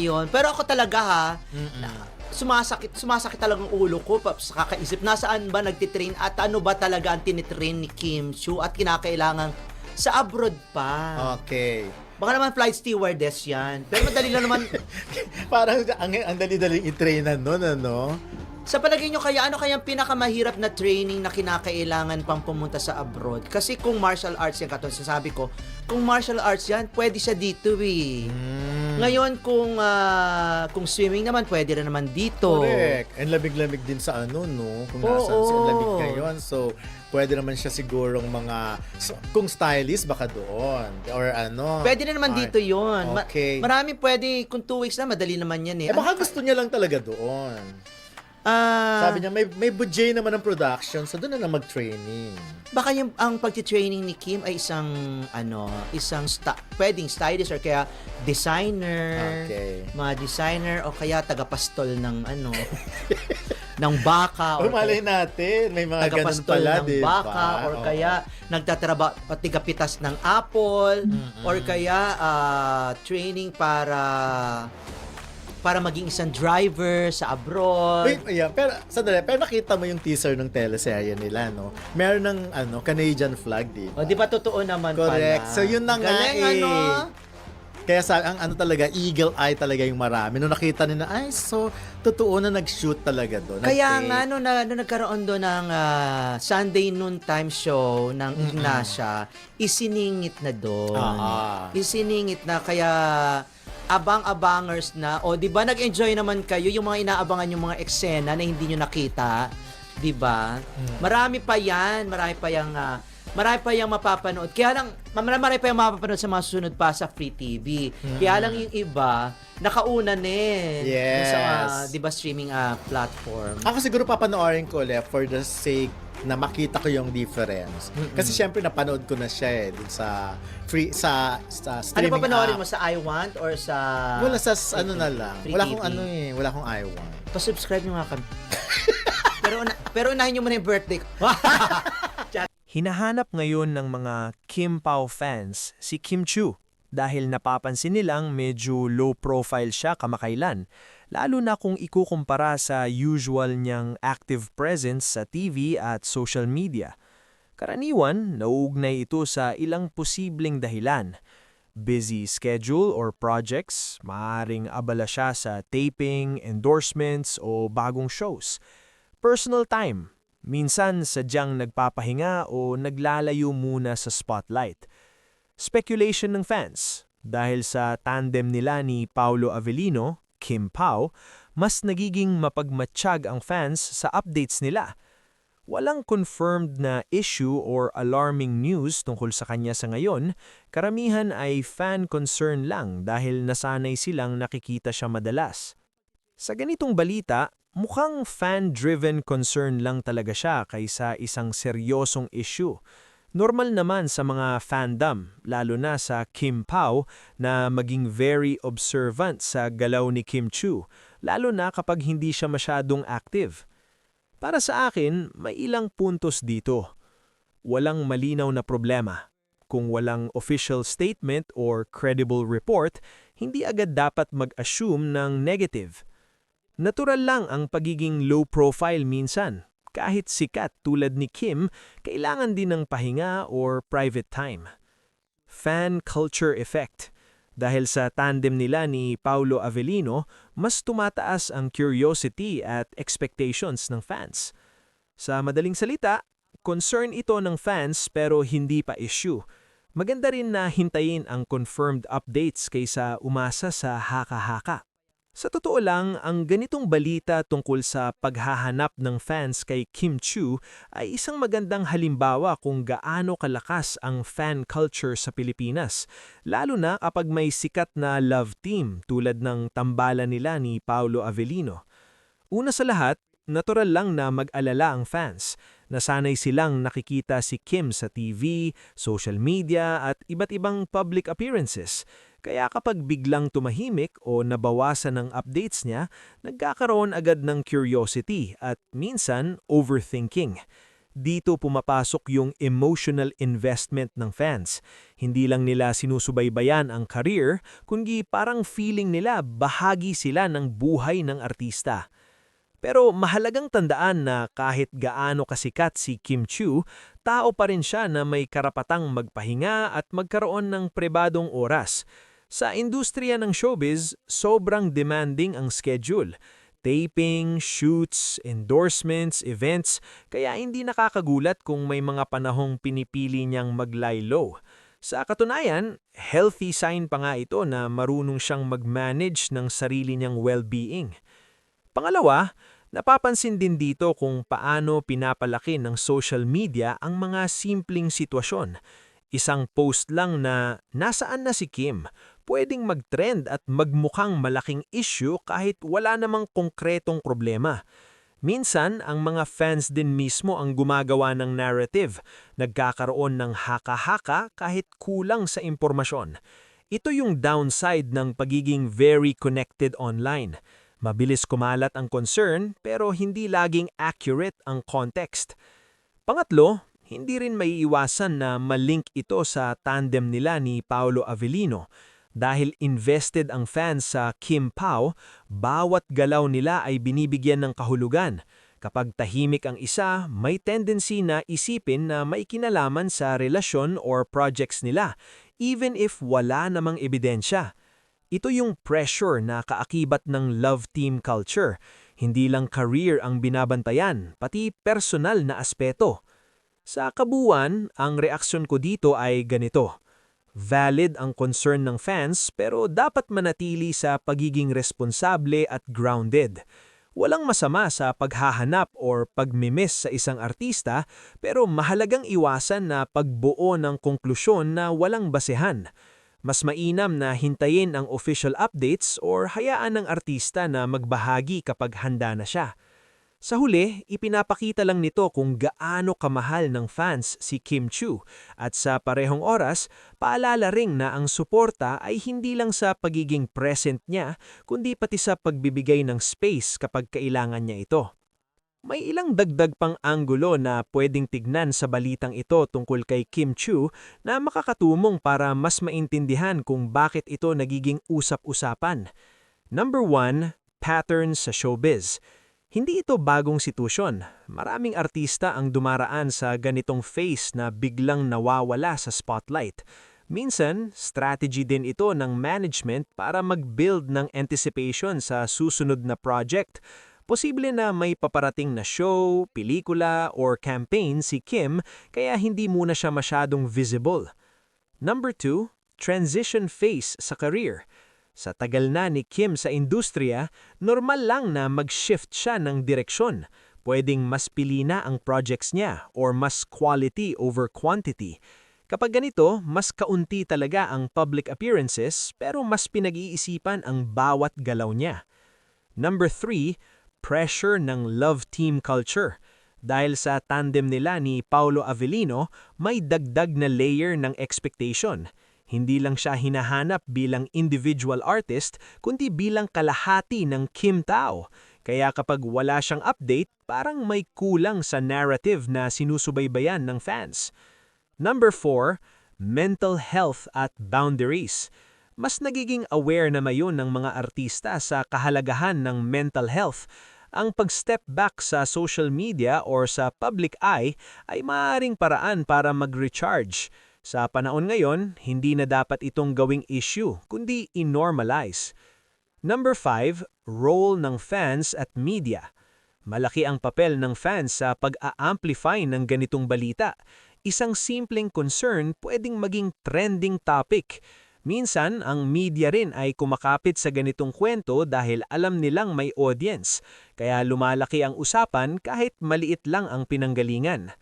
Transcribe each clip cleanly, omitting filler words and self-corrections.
ngayon. Pero ako talaga ha, Mm-mm. sumasakit talagang ulo ko sa kakaisip. Nasaan ba nagtitrain at ano ba talaga ang tinitrain ni Kim Chiu at kinakailangan sa abroad pa. Okay. Baka naman flight stewardess yan. Pero madali lang naman. Parang ang dali-daling i-trainan nun, ano? Sa palagay nyo kaya, ano kaya ang pinakamahirap na training na kinakailangan pang pumunta sa abroad? Kasi kung martial arts yan, katulad sasabi ko, kung martial arts yan, pwede siya dito eh. Ngayon, kung swimming naman, pwede rin naman dito. Correct. And lamig-lamig din sa ano, no? Kung nasan sa lamig ngayon. So, pwede naman siya sigurong kung stylist, baka doon. Or ano. Pwede na naman dito yon. Okay. Marami pwede, kung 2 weeks na, madali naman yan eh. Baka gusto niya lang talaga doon. Sabi niya, may budget naman ng production, so doon na mag-training. Baka ang pagti-training ni Kim ay pwedeng stylist or kaya designer. Okay. Mga designer o kaya tagapastol ng ng baka. O malay natin, may mga ganun Tagapastol pala, ng diba? baka or kaya nagtatrabaho o tigapitas ng apple or kaya training para maging isang driver sa abroad. Wait, yeah, pero nakita mo yung teaser ng teleserye nila, no? Meron ng Canadian flag, di ba? O, di ba totoo naman Correct. pala? So, yun na nga Galing, Kaya ang talaga, eagle eye talaga yung marami. Nung nakita nila, so, totoo na nag-shoot talaga doon. Kaya nga, nung nagkaroon doon ng Sunday noontime show ng Ignacia, isiningit na doon. Isiningit na, kaya abang-abangers na. O, di ba, nag-enjoy naman kayo yung mga inaabangan yung mga eksena na hindi nyo nakita. Di ba? Marami pa yan. Marami pa yung mapapanood. Kaya lang, marami pa yung mapapanood sa mga susunod pa sa Free TV. Kaya lang yung iba, nakauna Yes. Sa, di ba, streaming platform. Ako siguro papanoorin ko ulit for the sake na makita ko yung difference. Kasi syempre napanood ko na siya dun sa streaming Ano papanoorin app. mo, sa I Want or sa... Wala sa na lang. Free Wala TV? akong wala akong I want. Pa-subscribe nyo nga kami. pero unahin nyo muna yung birthday ko. Hinahanap ngayon ng mga Kim Pao fans si Kim Chiu dahil napapansin nilang medyo low profile siya kamakailan, lalo na kung ikukumpara sa usual niyang active presence sa TV at social media. Karaniwan, nauugnay ito sa ilang posibleng dahilan. Busy schedule or projects, maaaring abala siya sa taping, endorsements o bagong shows. Personal time, minsan sadyang nagpapahinga o naglalayo muna sa spotlight. Speculation ng fans, dahil sa tandem nila ni Paolo Avellino, Kim Pao, mas nagiging mapagmatsyag ang fans sa updates nila. Walang confirmed na issue or alarming news tungkol sa kanya sa ngayon, karamihan ay fan concern lang dahil nasanay silang nakikita siya madalas. Sa ganitong balita, mukhang fan-driven concern lang talaga siya kaysa isang seryosong issue. Normal naman sa mga fandom, lalo na sa Kim Pao, na maging very observant sa galaw ni Kim Chiu, lalo na kapag hindi siya masyadong active. Para sa akin, may ilang puntos dito. Walang malinaw na problema. Kung walang official statement or credible report, hindi agad dapat mag-assume ng negative. Natural lang ang pagiging low profile minsan. Kahit sikat tulad ni Kim, kailangan din ng pahinga or private time. Fan culture effect. Dahil sa tandem nila ni Paolo Avellino, mas tumataas ang curiosity at expectations ng fans. Sa madaling salita, concern ito ng fans pero hindi pa issue. Maganda rin na hintayin ang confirmed updates kaysa umasa sa haka-haka. Sa totoo lang, ang ganitong balita tungkol sa paghahanap ng fans kay Kim Chiu ay isang magandang halimbawa kung gaano kalakas ang fan culture sa Pilipinas, lalo na kapag may sikat na love team tulad ng tambalan nila ni Paolo Avellino. Una sa lahat, natural lang na mag-alala ang fans. Nasanay silang nakikita si Kim sa TV, social media at iba't ibang public appearances. Kaya kapag biglang tumahimik o nabawasan ng updates niya, nagkakaroon agad ng curiosity at minsan overthinking. Dito pumapasok yung emotional investment ng fans. Hindi lang nila sinusubaybayan ang career, kundi parang feeling nila bahagi sila ng buhay ng artista. Pero mahalagang tandaan na kahit gaano kasikat si Kim Chiu, tao pa rin siya na may karapatang magpahinga at magkaroon ng pribadong oras. Sa industriya ng showbiz, sobrang demanding ang schedule. Taping, shoots, endorsements, events, kaya hindi nakakagulat kung may mga panahong pinipili niyang mag-lie low. Sa katunayan, healthy sign pa nga ito na marunong siyang mag-manage ng sarili niyang well-being. Pangalawa, napapansin din dito kung paano pinapalaki ng social media ang mga simpleng sitwasyon. Isang post lang na nasaan na si Kim, pwedeng mag-trend at magmukhang malaking issue kahit wala namang konkretong problema. Minsan, ang mga fans din mismo ang gumagawa ng narrative, nagkakaroon ng haka-haka kahit kulang sa impormasyon. Ito yung downside ng pagiging very connected online. Mabilis kumalat ang concern pero hindi laging accurate ang context. Pangatlo, hindi rin maiiwasan na malink ito sa tandem nila ni Paolo Avellino. Dahil invested ang fans sa Kim Pao, bawat galaw nila ay binibigyan ng kahulugan. Kapag tahimik ang isa, may tendency na isipin na may kinalaman sa relasyon or projects nila, even if wala namang ebidensya. Ito yung pressure na kaakibat ng love team culture. Hindi lang career ang binabantayan, pati personal na aspeto. Sa kabuuan, ang reaksyon ko dito ay ganito. Valid ang concern ng fans pero dapat manatili sa pagiging responsable at grounded. Walang masama sa paghahanap or pagmimiss sa isang artista pero mahalagang iwasan na pagbuo ng konklusyon na walang basehan. Mas mainam na hintayin ang official updates or hayaan ng artista na magbahagi kapag handa na siya. Sa huli, ipinapakita lang nito kung gaano kamahal ng fans si Kim Chiu at sa parehong oras, paalala ring na ang suporta ay hindi lang sa pagiging present niya kundi pati sa pagbibigay ng space kapag kailangan niya ito. May ilang dagdag pang anggulo na pwedeng tignan sa balitang ito tungkol kay Kim Chiu na makakatumong para mas maintindihan kung bakit ito nagiging usap-usapan. Number 1, patterns sa showbiz. Hindi ito bagong sitwasyon. Maraming artista ang dumaraan sa ganitong phase na biglang nawawala sa spotlight. Minsan, strategy din ito ng management para mag-build ng anticipation sa susunod na project. Posible na may paparating na show, pelikula, or campaign si Kim kaya hindi muna siya masyadong visible. Number 2, transition phase sa career. Sa tagal na ni Kim sa industriya, normal lang na mag-shift siya ng direksyon. Pwedeng mas pili na ang projects niya or mas quality over quantity. Kapag ganito, mas kaunti talaga ang public appearances pero mas pinag-iisipan ang bawat galaw niya. Number 3, pressure ng love team culture. Dahil sa tandem nila ni Paolo Avellino, may dagdag na layer ng expectation. Hindi lang siya hinahanap bilang individual artist, kundi bilang kalahati ng Kim Tao. Kaya kapag wala siyang update, parang may kulang sa narrative na sinusubaybayan ng fans. Number 4, mental health at boundaries. Mas nagiging aware na mayon ng mga artista sa kahalagahan ng mental health. Ang pag-step back sa social media or sa public eye ay maaaring paraan para mag-recharge. Sa panahon ngayon, hindi na dapat itong gawing issue, kundi i-normalize. Number 5, role ng fans at media. Malaki ang papel ng fans sa pag-a-amplify ng ganitong balita. Isang simpleng concern pwedeng maging trending topic. Minsan, ang media rin ay kumakapit sa ganitong kwento dahil alam nilang may audience, kaya lumalaki ang usapan kahit maliit lang ang pinanggalingan.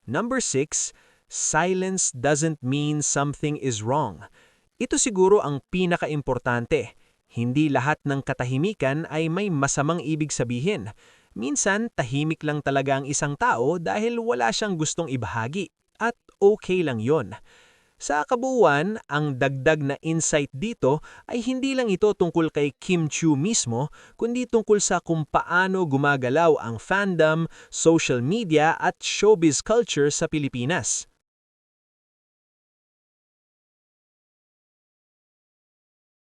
Number 6, silence doesn't mean something is wrong. Ito siguro ang pinaka-importante. Hindi lahat ng katahimikan ay may masamang ibig sabihin. Minsan, tahimik lang talaga ang isang tao dahil wala siyang gustong ibahagi. At okay lang yon. Sa kabuuan, ang dagdag na insight dito ay hindi lang ito tungkol kay Kim Chiu mismo, kundi tungkol sa kung paano gumagalaw ang fandom, social media at showbiz culture sa Pilipinas.